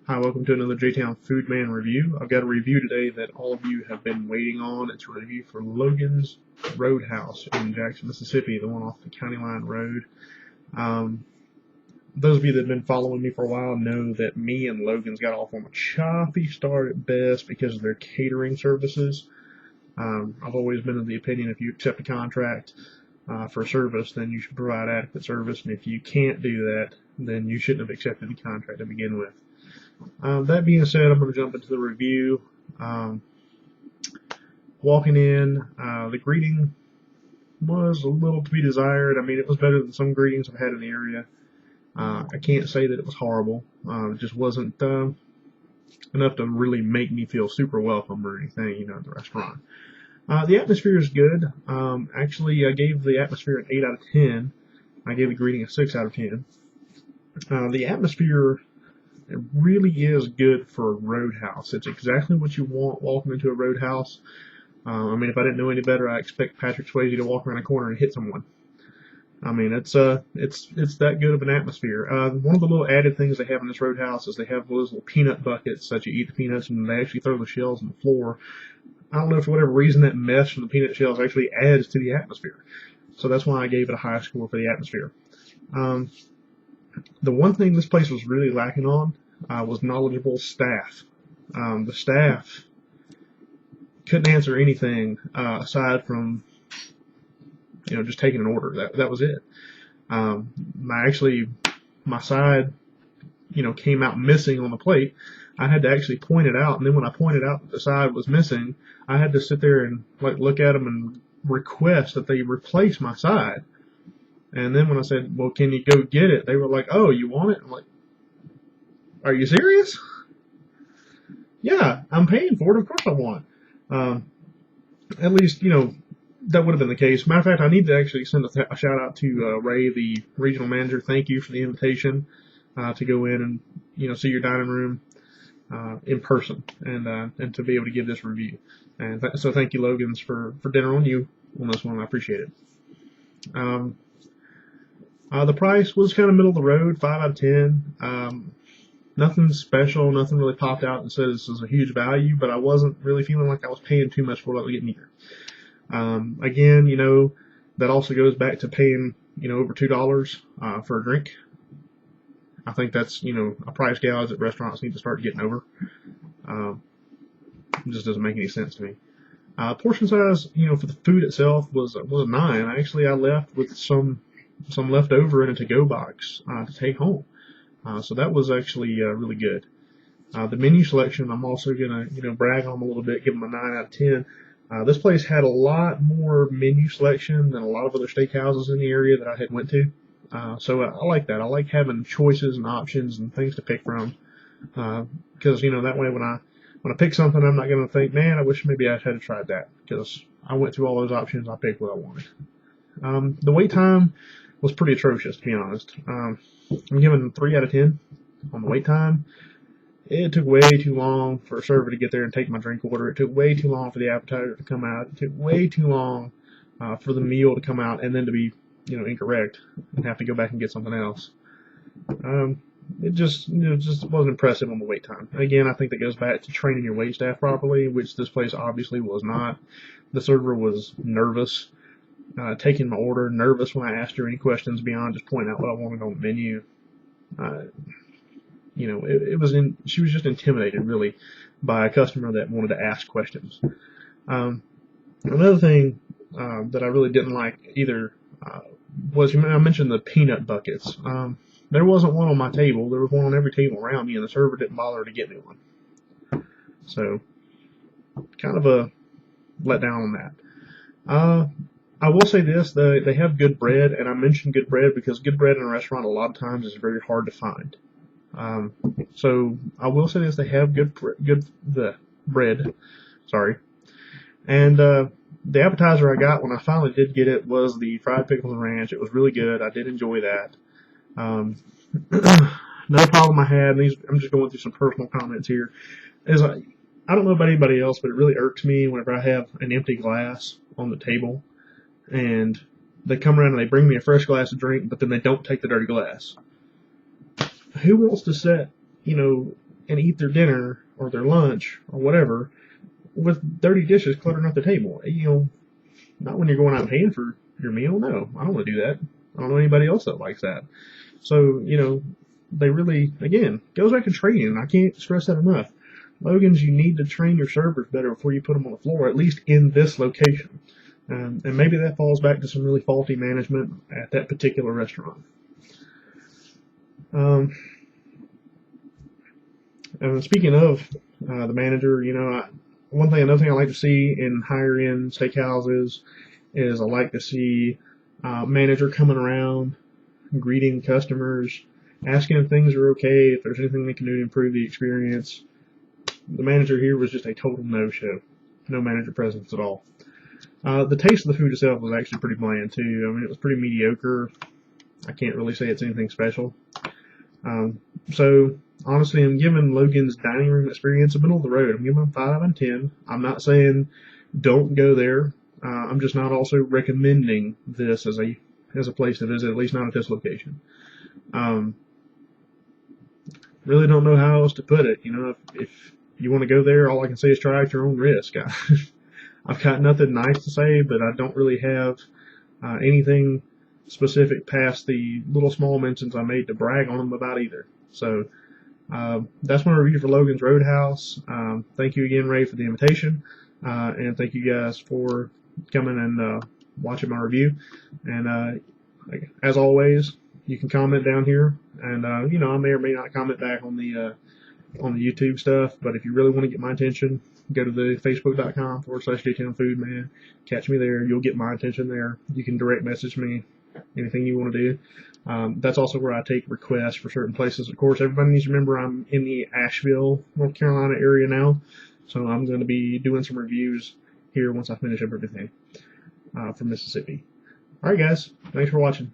Hi, welcome to another Jtown Food Man review. I've got a review today that all of you have been waiting on. It's a review for Logan's Roadhouse in Jackson, Mississippi, the one off the County Line Road. Those of you that have been following me for a while know that me and Logan's got off on a choppy start at best because of their catering services. I've always been of the opinion if you accept a contract for service, then you should provide adequate service, and if you can't do that, then you shouldn't have accepted the contract to begin with. That being said, I'm going to jump into the review. Walking in, the greeting was a little to be desired. I mean, it was better than some greetings I've had in the area. I can't say that it was horrible. It just wasn't enough to really make me feel super welcome or anything, at the restaurant. The atmosphere is good. Actually, I gave the atmosphere an 8 out of 10. I gave the greeting a 6 out of 10. The atmosphere, it really is good for a Roadhouse. It's exactly what you want walking into a Roadhouse. I mean, if I didn't know any better, I expect Patrick Swayze to walk around a corner and hit someone. I mean, it's that good of an atmosphere. One of the little added things they have in this Roadhouse is they have those little peanut buckets that you eat the peanuts and they actually throw the shells on the floor. I don't know, for whatever reason, that mess from the peanut shells actually adds to the atmosphere. So that's why I gave it a high score for the atmosphere. The one thing this place was really lacking on was knowledgeable staff. The staff couldn't answer anything aside from, just taking an order. That was it. My side, came out missing on the plate. I had to actually point it out, and then when I pointed out that the side was missing, I had to sit there and look at them and request that they replace my side. And then when I said, well, can you go get it? They were like, oh, you want it? I'm like, are you serious? Yeah, I'm paying for it. Of course I want it. At least, that would have been the case. Matter of fact, I need to actually send a shout out to Ray, the regional manager. Thank you for the invitation to go in and, see your dining room in person and to be able to give this review. And so thank you, Logans, for dinner on you on this one. I appreciate it. The price was kind of middle of the road, 5 out of 10. Nothing special, nothing really popped out and said this is a huge value, but I wasn't really feeling like I was paying too much for what I was getting either. Again, that also goes back to paying, over $2 for a drink. I think that's, a price gouge that restaurants need to start getting over. It just doesn't make any sense to me. Portion size, for the food itself was a 9. I left with some left over in a to-go box to take home. So that was actually really good. The menu selection, I'm also going to, brag on them a little bit, give them a 9 out of 10. This place had a lot more menu selection than a lot of other steakhouses in the area that I had went to. So I like that. I like having choices and options and things to pick from. Because, that way when I pick something, I'm not going to think, man, I wish maybe I had tried that. Because I went through all those options, I picked what I wanted. The wait time was pretty atrocious, to be honest. I'm giving 3 out of 10 on the wait time. It took way too long for a server to get there and take my drink order. It took way too long for the appetizer to come out. It took way too long for the meal to come out and then to be, incorrect and have to go back and get something else. It just wasn't impressive on the wait time. Again, I think that goes back to training your wait staff properly, which this place obviously was not. The server was nervous, taking my order, nervous when I asked her any questions beyond just pointing out what I wanted on the menu. She was just intimidated, really, by a customer that wanted to ask questions. Another thing that I really didn't like either was, I mentioned the peanut buckets. There wasn't one on my table. There was one on every table around me, and the server didn't bother to get me one. So, kind of a letdown on that. I will say this, they have good bread, and I mentioned good bread because good bread in a restaurant a lot of times is very hard to find. So I will say this, they have good bread, and the appetizer I got when I finally did get it was the fried pickles and ranch. It was really good. I did enjoy that. Another problem I had, and I'm just going through some personal comments here, is I don't know about anybody else, but it really irks me whenever I have an empty glass on the table and they come around and they bring me a fresh glass of drink, but then they don't take the dirty glass. Who wants to set, and eat their dinner or their lunch or whatever with dirty dishes cluttering up the table. Not when you're going out and paying for your meal. No, I don't want to do that. I don't know anybody else that likes that. So, they really, again, goes back to training. I can't stress that enough. Logans, you need to train your servers better before you put them on the floor, at least in this location. And maybe that falls back to some really faulty management at that particular restaurant. And speaking of the manager, another thing I like to see in higher end steakhouses is I like to see manager coming around, greeting customers, asking if things are okay, if there's anything they can do to improve the experience. The manager here was just a total no-show. No manager presence at all. The taste of the food itself was actually pretty bland too. I mean, it was pretty mediocre. I can't really say it's anything special. So honestly, I'm giving Logan's dining room experience a middle of the road. I'm giving them 5 out of 10. I'm not saying don't go there. I'm just not also recommending this as a place to visit, at least not at this location. Really don't know how else to put it. If you want to go there, all I can say is try at your own risk. I've got nothing nice to say, but I don't really have anything specific past the little small mentions I made to brag on them about either. So that's my review for Logan's Roadhouse. Thank you again, Ray, for the invitation, and thank you guys for coming and watching my review. And as always, you can comment down here, and I may or may not comment back on the YouTube stuff. But if you really want to get my attention, go to the facebook.com/Jtown Food Man. Catch me there. You'll get my attention there. You can direct message me, anything you want to do. That's also where I take requests for certain places. Of course, everybody needs to remember I'm in the Asheville, North Carolina area now, so I'm going to be doing some reviews here once I finish up everything from Mississippi. All right, guys. Thanks for watching.